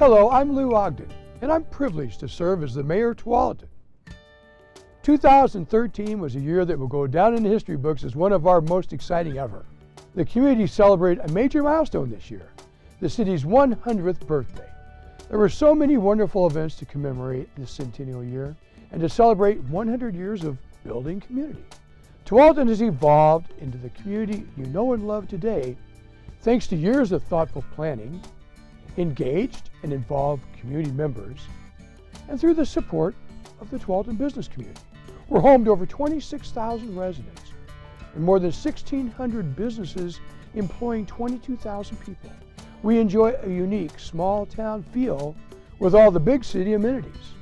Hello, I'm Lou Ogden, and I'm privileged to serve as the mayor of Tualatin. 2013 was a year that will go down in the history books as one of our most exciting ever. The community celebrated a major milestone this year, the city's 100th birthday. There were so many wonderful events to commemorate this centennial year and to celebrate 100 years of building community. Tualatin has evolved into the community you know and love today thanks to years of thoughtful planning, engaged and involved community members, and through the support of the Tualatin business community. We're home to over 26,000 residents and more than 1,600 businesses employing 22,000 people. We enjoy a unique small town feel with all the big city amenities.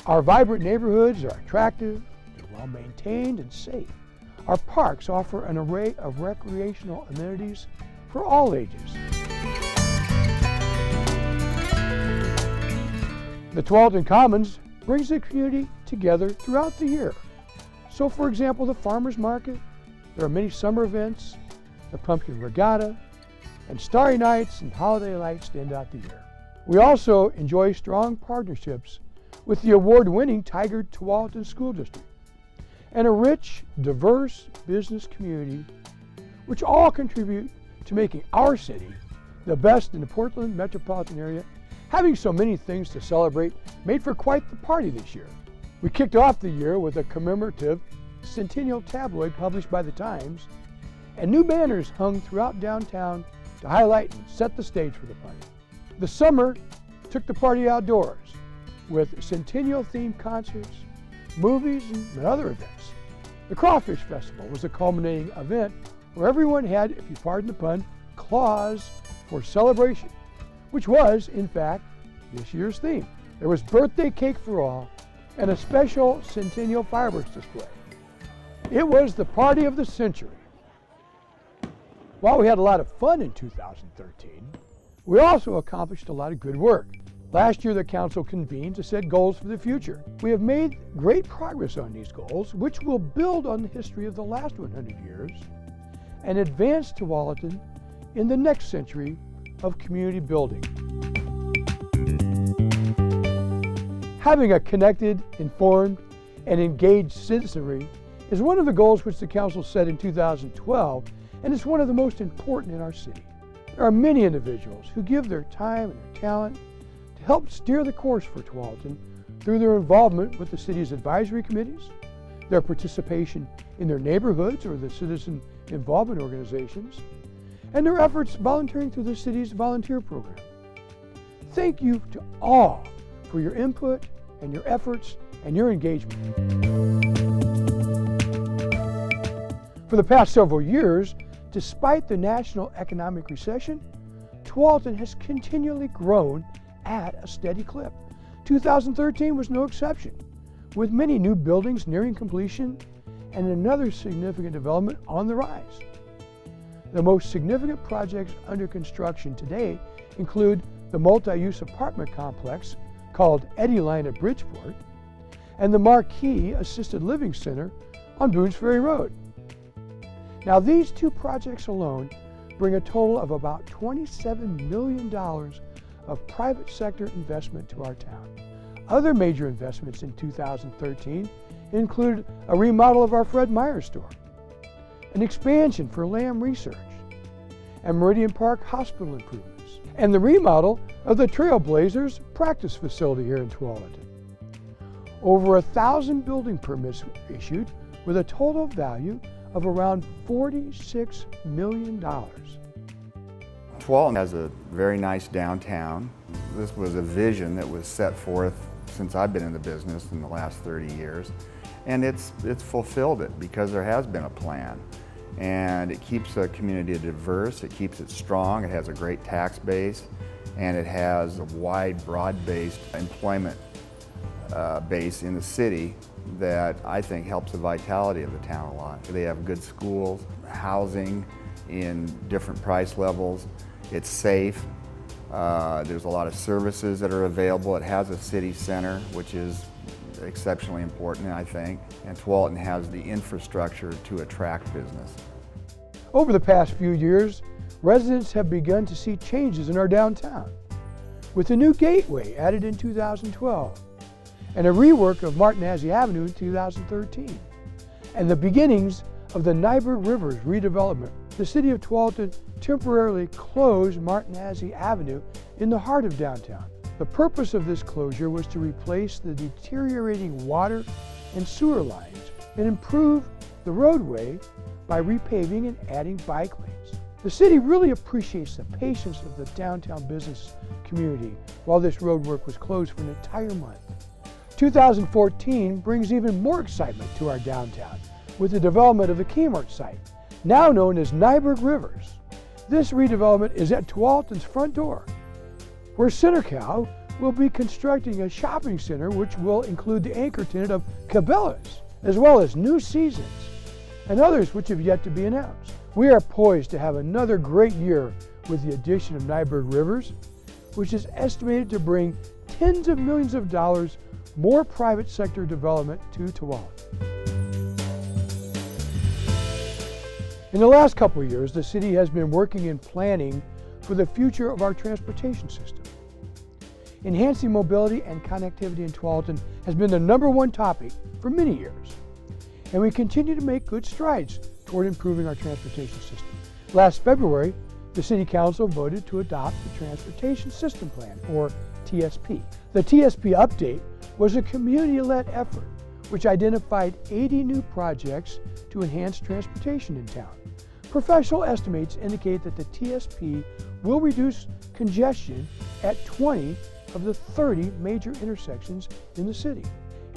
Our vibrant neighborhoods are attractive, they're well maintained and safe. Our parks offer an array of recreational amenities for all ages. The Tualatin Commons brings the community together throughout the year. So for example, the farmers market, there are many summer events, the pumpkin regatta, and starry nights and holiday lights stand out the year. We also enjoy strong partnerships with the award-winning Tiger Tualatin School District and a rich, diverse business community which all contribute to making our city the best in the Portland metropolitan area. Having so many things to celebrate made for quite the party this year. We kicked off the year with a commemorative centennial tabloid published by the Times, and new banners hung throughout downtown to highlight and set the stage for the party. The summer took the party outdoors with centennial-themed concerts, movies, and other events. The Crawfish Festival was a culminating event where everyone had, if you pardon the pun, claws for celebration, which was, in fact, this year's theme. There was birthday cake for all and a special centennial fireworks display. It was the party of the century. While we had a lot of fun in 2013, we also accomplished a lot of good work. Last year, the council convened to set goals for the future. We have made great progress on these goals, which will build on the history of the last 100 years and advance Tualatin in the next century of community building. Having a connected, informed, and engaged citizenry is one of the goals which the council set in 2012, and it's one of the most important in our city. There are many individuals who give their time and their talent to help steer the course for Tualatin through their involvement with the city's advisory committees, their participation in their neighborhoods or the citizen involvement organizations, and their efforts volunteering through the city's volunteer program. Thank you to all for your input and your efforts and your engagement. For the past several years, despite the national economic recession, Tualatin has continually grown at a steady clip. 2013 was no exception, with many new buildings nearing completion and another significant development on the rise. The most significant projects under construction today include the multi-use apartment complex called Eddy Line at Bridgeport and the Marquee Assisted Living Center on Boones Ferry Road. Now these two projects alone bring a total of about $27 million of private sector investment to our town. Other major investments in 2013 include a remodel of our Fred Meyer store, an expansion for Lamb Research, and Meridian Park Hospital improvements, and the remodel of the Trailblazers practice facility here in Tualatin. Over 1,000 building permits were issued with a total value of around $46 million. Tualatin has a very nice downtown. This was a vision that was set forth since I've been in the business in the last 30 years. And it's fulfilled it because there has been a plan. And it keeps the community diverse, it keeps it strong, it has a great tax base, and it has a wide, broad-based employment base in the city that I think helps the vitality of the town a lot. They have good schools, housing in different price levels, it's safe, there's a lot of services that are available. It has a city center, which is exceptionally important, I think, and Tualatin has the infrastructure to attract business. Over the past few years, residents have begun to see changes in our downtown. with a new gateway added in 2012, and a rework of Martinazzi Avenue in 2013, and the beginnings of the Nyberg Rivers redevelopment. The City of Tualatin temporarily closed Martinazzi Avenue in the heart of downtown. The purpose of this closure was to replace the deteriorating water and sewer lines and improve the roadway by repaving and adding bike lanes. The city really appreciates the patience of the downtown business community while this road work was closed for an entire month. 2014 brings even more excitement to our downtown with the development of the Kmart site, now known as Nyberg Rivers. This redevelopment is at Tualatin's front door, where CenterCal will be constructing a shopping center which will include the anchor tenant of Cabela's, as well as New Seasons and others which have yet to be announced. We are poised to have another great year with the addition of Nyberg Rivers, which is estimated to bring tens of millions of dollars more private sector development to Tualatin. In the last couple of years, the city has been working in planning for the future of our transportation system. Enhancing mobility and connectivity in Tualatin has been the #1 topic for many years, and we continue to make good strides toward improving our transportation system. Last February, the City Council voted to adopt the Transportation System Plan, or TSP. The TSP update was a community-led effort which identified 80 new projects to enhance transportation in town. Professional estimates indicate that the TSP will reduce congestion at 20 of the 30 major intersections in the city.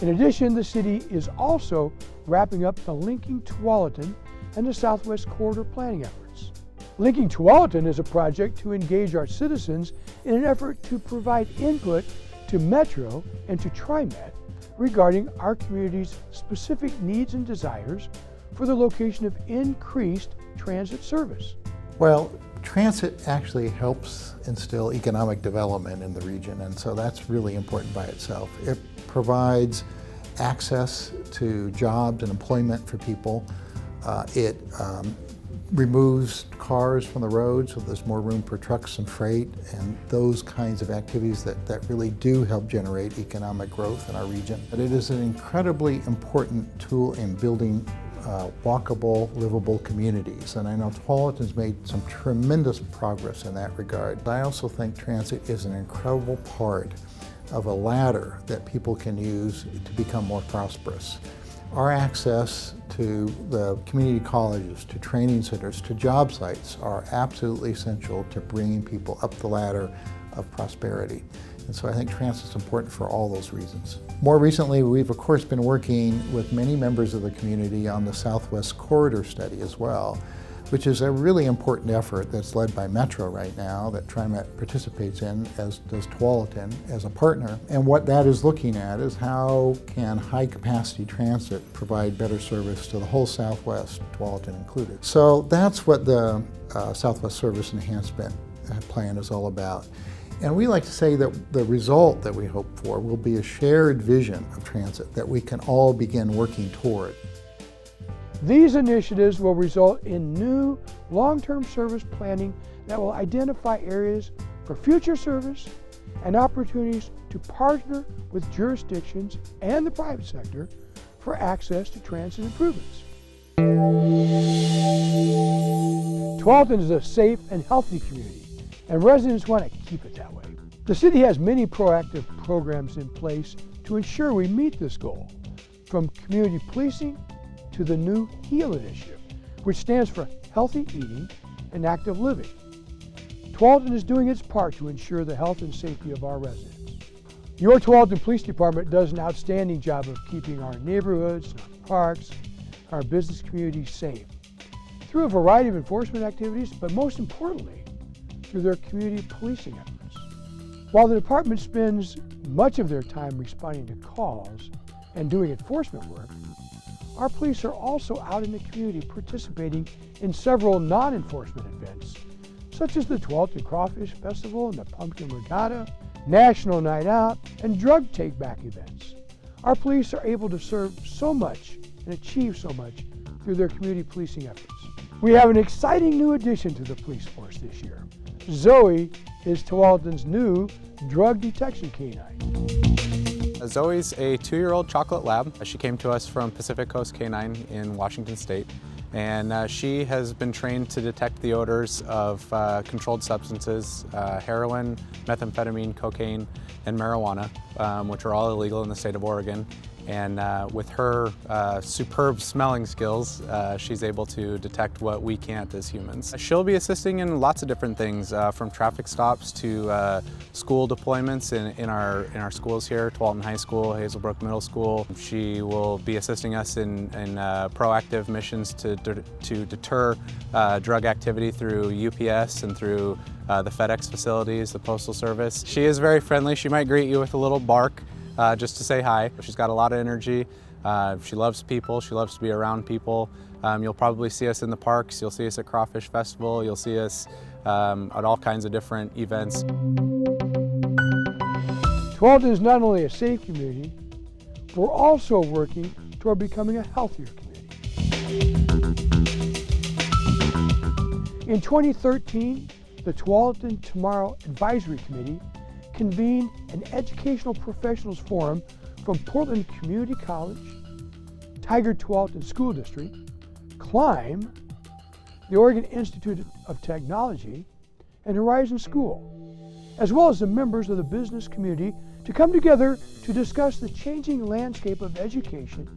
In addition, the city is also wrapping up the Linking Tualatin and the Southwest Corridor planning efforts. Linking Tualatin is a project to engage our citizens in an effort to provide input to Metro and to TriMet regarding our community's specific needs and desires for the location of increased transit service. Well, transit actually helps instill economic development in the region, and so that's really important by itself. It provides access to jobs and employment for people. It removes cars from the road so there's more room for trucks and freight and those kinds of activities that really do help generate economic growth in our region. But it is an incredibly important tool in building walkable, livable communities. And I know Tualatin's made some tremendous progress in that regard. I also think transit is an incredible part of a ladder that people can use to become more prosperous. Our access to the community colleges, to training centers, to job sites are absolutely essential to bringing people up the ladder of prosperity. And so I think transit is important for all those reasons. More recently, we've of course been working with many members of the community on the Southwest Corridor study as well, which is a really important effort that's led by Metro right now that TriMet participates in, as does Tualatin as a partner. And what that is looking at is how can high-capacity transit provide better service to the whole Southwest, Tualatin included. So that's what the Southwest Service Enhancement Plan is all about. And we like to say that the result that we hope for will be a shared vision of transit that we can all begin working toward. These initiatives will result in new long-term service planning that will identify areas for future service and opportunities to partner with jurisdictions and the private sector for access to transit improvements. Tualatin is a safe and healthy community, and residents want to keep it that way. The city has many proactive programs in place to ensure we meet this goal, from community policing to the new HEAL initiative, which stands for Healthy Eating and Active Living. Tualatin is doing its part to ensure the health and safety of our residents. Your Tualatin Police Department does an outstanding job of keeping our neighborhoods, our parks, our business communities safe through a variety of enforcement activities, but most importantly, through their community policing efforts. While the department spends much of their time responding to calls and doing enforcement work, our police are also out in the community participating in several non-enforcement events, such as the Tualatin Crawfish Festival and the Pumpkin Regatta, National Night Out, and drug take-back events. Our police are able to serve so much and achieve so much through their community policing efforts. We have an exciting new addition to the police force this year. Zoe is Tualatin's new drug detection canine. Zoe's a 2-year-old chocolate lab. She came to us from Pacific Coast Canine in Washington State, and she has been trained to detect the odors of controlled substances, heroin, methamphetamine, cocaine, and marijuana, which are all illegal in the state of Oregon. And with her superb smelling skills, she's able to detect what we can't as humans. She'll be assisting in lots of different things, from traffic stops to school deployments in our schools here, Tualatin High School, Hazelbrook Middle School. She will be assisting us in proactive missions to deter drug activity through UPS and through the FedEx facilities, the Postal Service. She is very friendly. She might greet you with a little bark, just to say hi. She's got a lot of energy. She loves people. She loves to be around people. You'll probably see us in the parks. You'll see us at Crawfish Festival. You'll see us at all kinds of different events. Tualatin is not only a safe community, we're also working toward becoming a healthier community. In 2013, the Tualatin Tomorrow Advisory Committee convened an educational professionals forum from Portland Community College, Tiger Tualatin School District, Climb, the Oregon Institute of Technology, and Horizon School, as well as the members of the business community to come together to discuss the changing landscape of education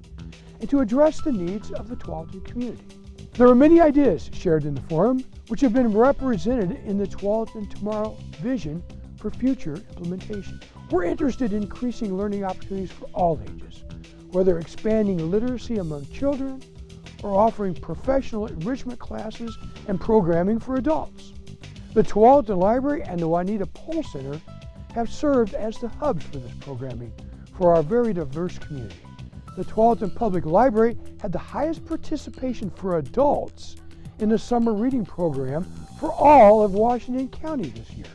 and to address the needs of the Tualatin community. There were many ideas shared in the forum, which have been represented in the Tualatin Tomorrow vision for future implementation. We're interested in increasing learning opportunities for all ages, whether expanding literacy among children or offering professional enrichment classes and programming for adults. The Tualatin Library and the Juanita Poll Center have served as the hubs for this programming for our very diverse community. The Tualatin Public Library had the highest participation for adults in the summer reading program for all of Washington County this year.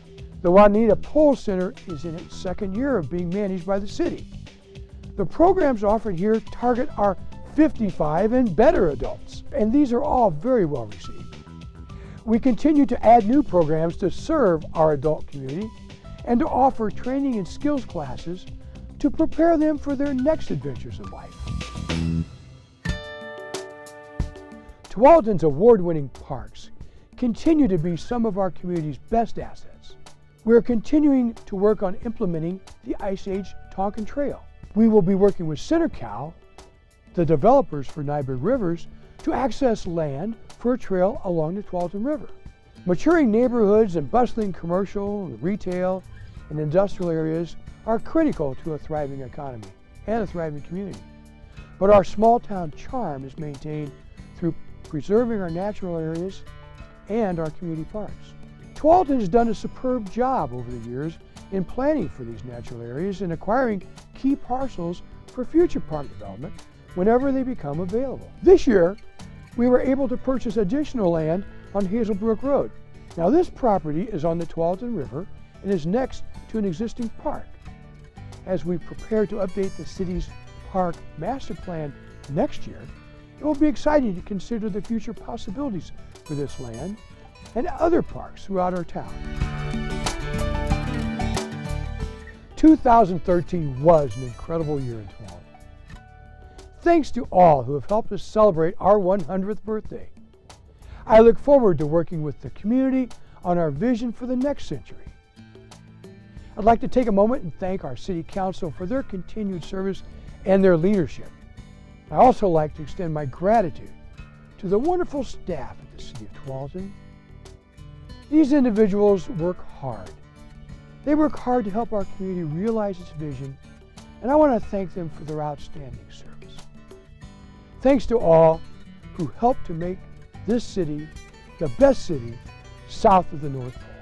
The Juanita Poll Center is in its second year of being managed by the city. The programs offered here target our 55 and better adults, and these are all very well received. We continue to add new programs to serve our adult community and to offer training and skills classes to prepare them for their next adventures in life. Tualatin's award-winning parks continue to be some of our community's best assets. We are continuing to work on implementing the Ice Age Tonkin Trail. We will be working with CenterCal, the developers for Nyberg Rivers, to access land for a trail along the Tualatin River. Maturing neighborhoods and bustling commercial, retail, and industrial areas are critical to a thriving economy and a thriving community. But our small town charm is maintained through preserving our natural areas and our community parks. Tualatin has done a superb job over the years in planning for these natural areas and acquiring key parcels for future park development whenever they become available. This year, we were able to purchase additional land on Hazelbrook Road. Now this property is on the Tualatin River and is next to an existing park. As we prepare to update the city's park master plan next year, it will be exciting to consider the future possibilities for this land and other parks throughout our town. 2013 was an incredible year in Tualatin. Thanks to all who have helped us celebrate our 100th birthday. I look forward to working with the community on our vision for the next century. I'd like to take a moment and thank our City Council for their continued service and their leadership. I also like to extend my gratitude to the wonderful staff at the City of Tualatin. These individuals work hard. They work hard to help our community realize its vision, and I want to thank them for their outstanding service. Thanks to all who helped to make this city the best city south of the North Pole.